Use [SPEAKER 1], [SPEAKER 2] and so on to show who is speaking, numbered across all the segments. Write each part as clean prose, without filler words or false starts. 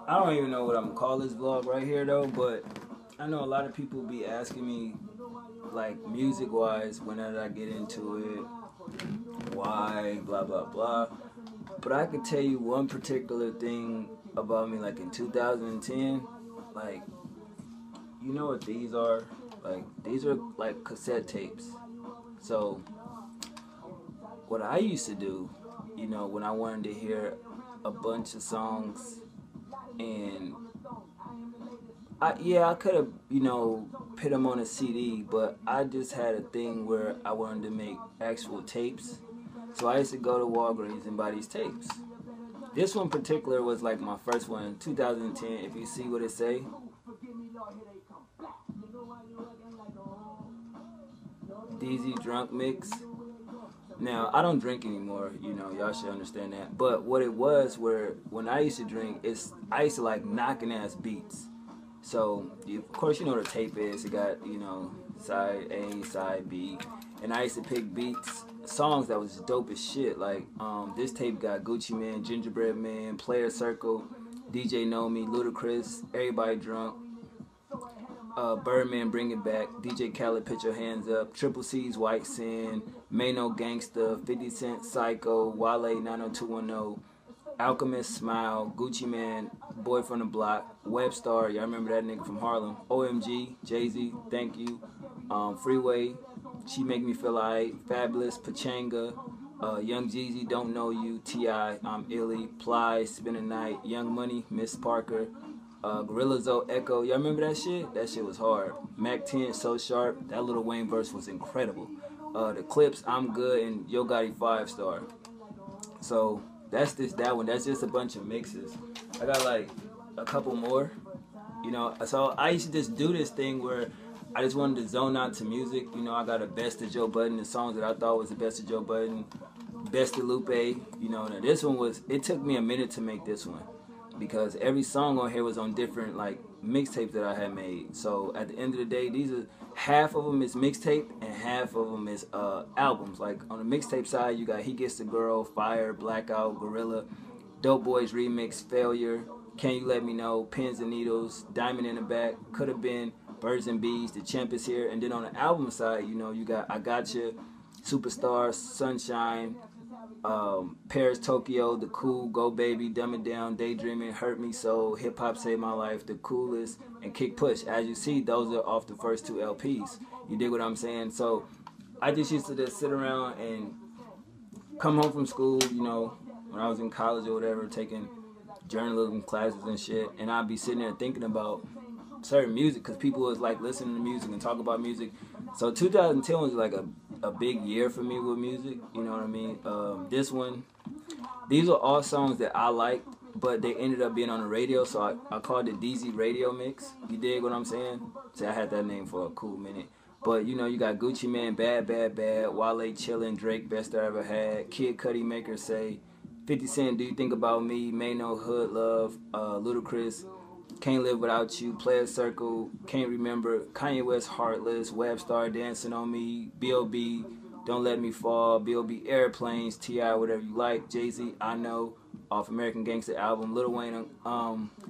[SPEAKER 1] I don't even know what I'm gonna call this vlog right here though, but I know a lot of people be asking me, like, music wise, when did I get into it, why, blah blah blah. But I could tell you one particular thing about me, like in 2010, like, you know what these are? Like, these are like cassette tapes. So what I used to do, you know, when I wanted to hear a bunch of songs, and I could have, you know, put them on a CD, but I just had a thing where I wanted to make actual tapes. So I used to go to Walgreens and buy these tapes. This one in particular was like my first one, 2010. If you see what it say, DZ Drunk Mix. Now, I don't drink anymore, you know, y'all should understand that. But what it was, where when I used to drink, I used to like knocking ass beats. So, of course, you know what a tape is. It got, you know, side A, side B. And I used to pick beats, songs that was dope as shit. Like, this tape got Gucci Mane, Gingerbread Man, Player Circle, DJ Know Me, Ludacris, Everybody Drunk, Birdman, Bring It Back, DJ Khaled, Put Your Hands Up, Triple C's White Sin, Mano Gangsta, 50 Cent, Psycho, Wale, 90210, Alchemist, Smile, Gucci Man, Boy from the Block, Webstar, y'all remember that nigga from Harlem, OMG, Jay-Z, Thank You, Freeway, She Make Me Feel Alright, Fabulous, Pachanga, Young Jeezy, Don't Know You, T.I., I'm Illy, Ply, Spend a Night, Young Money, Miss Parker, Gorilla Zoe, Echo, y'all remember that shit? That shit was hard. Mac 10, So Sharp, that Lil Wayne verse was incredible. The Clips, I'm Good, and Yo Gotti 5 Star. So that's that one. That's just a bunch of mixes. I got like a couple more, you know. So I used to just do this thing where I just wanted to zone out to music. You know, I got a Best of Joe Budden, the songs that I thought was the best of Joe Budden, Best of Lupe. You know, now this one was. It took me a minute to make this one, because every song on here was on different like mixtapes that I had made. So at the end of the day, these are half of them is mixtape and half of them is albums. Like on the mixtape side, you got He Gets the Girl, Fire, Blackout, Gorilla, Dope Boys Remix, Failure, Can You Let Me Know, Pins and Needles, Diamond in the Back, Could Have Been, Birds and Bees, The Champ Is Here. And then on the album side, you know, you got I Gotcha, Superstar, Sunshine, Paris, Tokyo, The Cool, Go Baby, Dumb It Down, Daydreaming, Hurt Me So, Hip Hop Saved My Life, The Coolest, and Kick Push. As you see, those are off the first two LPs. You dig what I'm saying? So I just used to just sit around and come home from school, you know, when I was in college or whatever, taking journalism classes and shit, and I'd be sitting there thinking about certain music, because people was like listening to music and talk about music. So 2010 was like a big year for me with music, you know what I mean? These are all songs that I liked, but they ended up being on the radio, so I called it DZ Radio Mix. You dig what I'm saying? See, I had that name for a cool minute. But, you know, you got Gucci Mane, Bad, Bad, Bad, Wale, Chillin', Drake, Best I Ever Had, Kid Cudi, Make Her Say, 50 Cent, Do You Think About Me, Mano, Hood Love, Ludacris, Can't Live Without You, Player Circle, Can't Remember, Kanye West, Heartless, Webstar, Dancing on Me, B.O.B., Don't Let Me Fall, B.O.B., Airplanes, T.I., Whatever You Like, Jay-Z, I Know, off American Gangster album, Lil Wayne,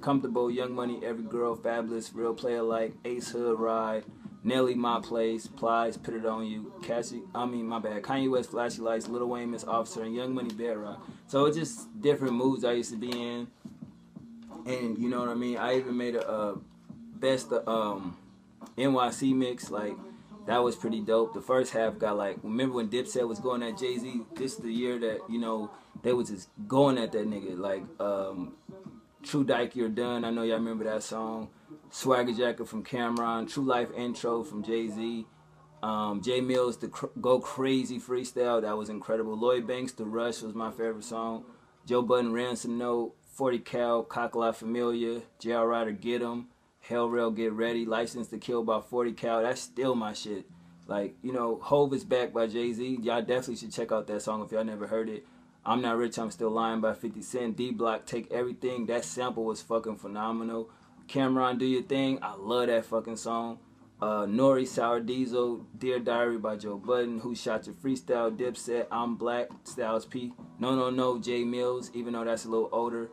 [SPEAKER 1] Comfortable, Young Money, Every Girl, Fabulous, Real Player Like, Ace Hood, Ride, Nelly, My Place, Plies, Put It On You, Kanye West, Flashy Lights, Lil Wayne, Miss Officer, and Young Money, Bear Rock. So it's just different moods I used to be in. And you know what I mean? I even made a best NYC mix. Like, that was pretty dope. The first half got like, remember when Dipset was going at Jay-Z? This is the year that, you know, they was just going at that nigga. Like, True Dyke, You're Done. I know y'all remember that song. Swagger Jacket from Cameron. True Life Intro from Jay-Z. J Mills, the Go Crazy freestyle. That was incredible. Lloyd Banks, The Rush was my favorite song. Joe Budden, Ransom Note. 40 Cal, Cock La Familia, J.R. Ryder, Get 'Em, Hell Rail, Get Ready, License to Kill by 40 Cal. That's still my shit. Like, you know, Hove is Back by Jay-Z. Y'all definitely should check out that song if y'all never heard it. I'm Not Rich, I'm Still Lying by 50 Cent. D-Block, Take Everything. That sample was fucking phenomenal. Cameron, Do Your Thing. I love that fucking song. Nori, Sour Diesel, Dear Diary by Joe Budden, Who Shot Your Freestyle, Dipset, I'm Black, Styles P, No No No, J Mills, even though that's a little older.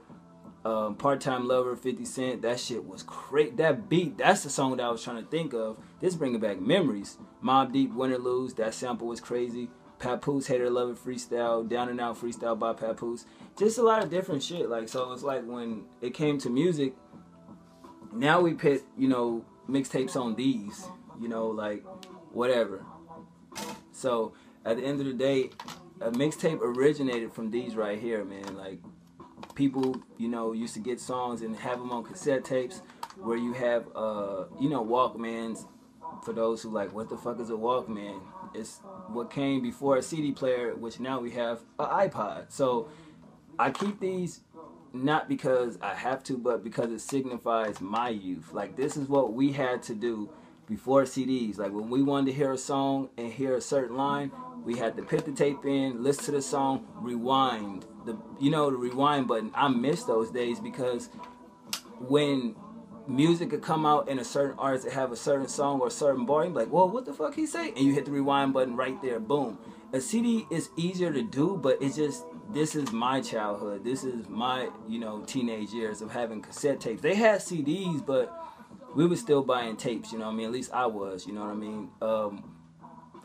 [SPEAKER 1] Part-Time Lover, 50 Cent. That shit was crazy. That beat, that's the song that I was trying to think of. This bringing back memories. Mobb Deep, Win or Lose. That sample was crazy. Papoose, Hater Love It freestyle. Down and Out freestyle by Papoose. Just a lot of different shit. Like, so it's like when it came to music, now we put, you know, mixtapes on these, you know, like whatever. So at the end of the day, a mixtape originated from these right here, man. Like, people, you know, used to get songs and have them on cassette tapes, where you have, you know, Walkmans. For those who like, what the fuck is a Walkman? It's what came before a CD player, which now we have an iPod. So I keep these not because I have to, but because it signifies my youth. Like, this is what we had to do before CDs. Like, when we wanted to hear a song and hear a certain line, we had to put the tape in, listen to the song, rewind. The rewind button. I miss those days, because when music could come out and a certain artist would have a certain song or a certain bar, you'd be like, well, what the fuck he say? And you hit the rewind button right there, boom. A CD is easier to do, but it's just, this is my childhood. This is my, you know, teenage years of having cassette tapes. They had CDs, but we were still buying tapes, you know what I mean? At least I was, you know what I mean?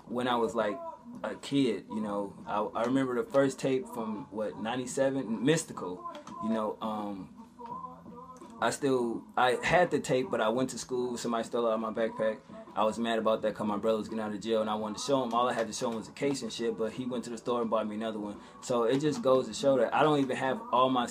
[SPEAKER 1] When I was like a kid, you know, I remember the first tape from, 97? Mystical, you know, I had the tape, but I went to school, somebody stole it out of my backpack. I was mad about that because my brother was getting out of jail and I wanted to show him. All I had to show him was the case and shit, but he went to the store and bought me another one. So it just goes to show that I don't even have all my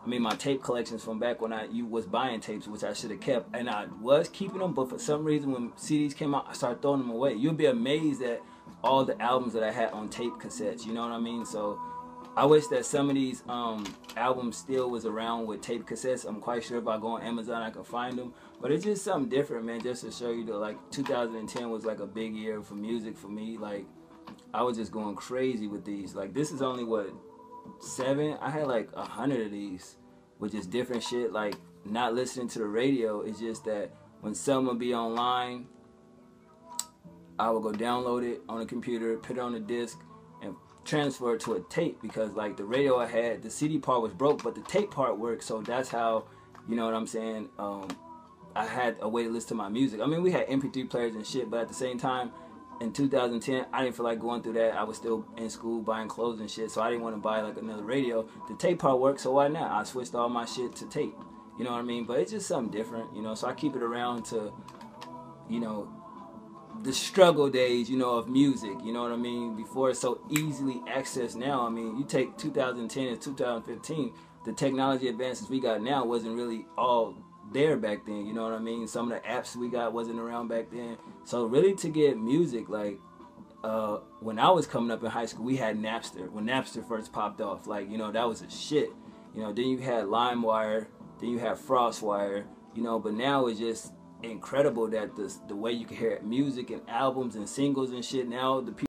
[SPEAKER 1] my tape collections from back when I was buying tapes, which I should have kept. And I was keeping them, but for some reason when CDs came out, I started throwing them away. You'll be amazed at all the albums that I had on tape cassettes, you know what I mean? So I wish that some of these albums still was around with tape cassettes. I'm quite sure if I go on Amazon I can find them. But it's just something different, man, just to show you that, like, 2010 was like a big year for music for me. Like, I was just going crazy with these. Like, this is only, 7? I had like 100 of these with just different shit, like not listening to the radio. It's just that when something would be online, I would go download it on a computer, put it on a disc, and transfer it to a tape, because like the radio I had, the CD part was broke, but the tape part worked. So that's how, you know what I'm saying, I had a way to listen to my music. I mean, we had MP3 players and shit, but at the same time, in 2010, I didn't feel like going through that. I was still in school buying clothes and shit, so I didn't want to buy like another radio. The tape part worked, so why not? I switched all my shit to tape. You know what I mean? But it's just something different, you know, so I keep it around to, you know, the struggle days, you know, of music, you know what I mean? Before it's so easily accessed now. I mean, you take 2010 and 2015, the technology advances we got now wasn't really all there back then, you know what I mean? Some of the apps we got wasn't around back then. So really, to get music, like, when I was coming up in high school, we had Napster. When Napster first popped off, like, you know, that was a shit. You know, then you had LimeWire, then you had FrostWire, you know, but now it's just incredible that the way you can hear music and albums and singles and shit, now the people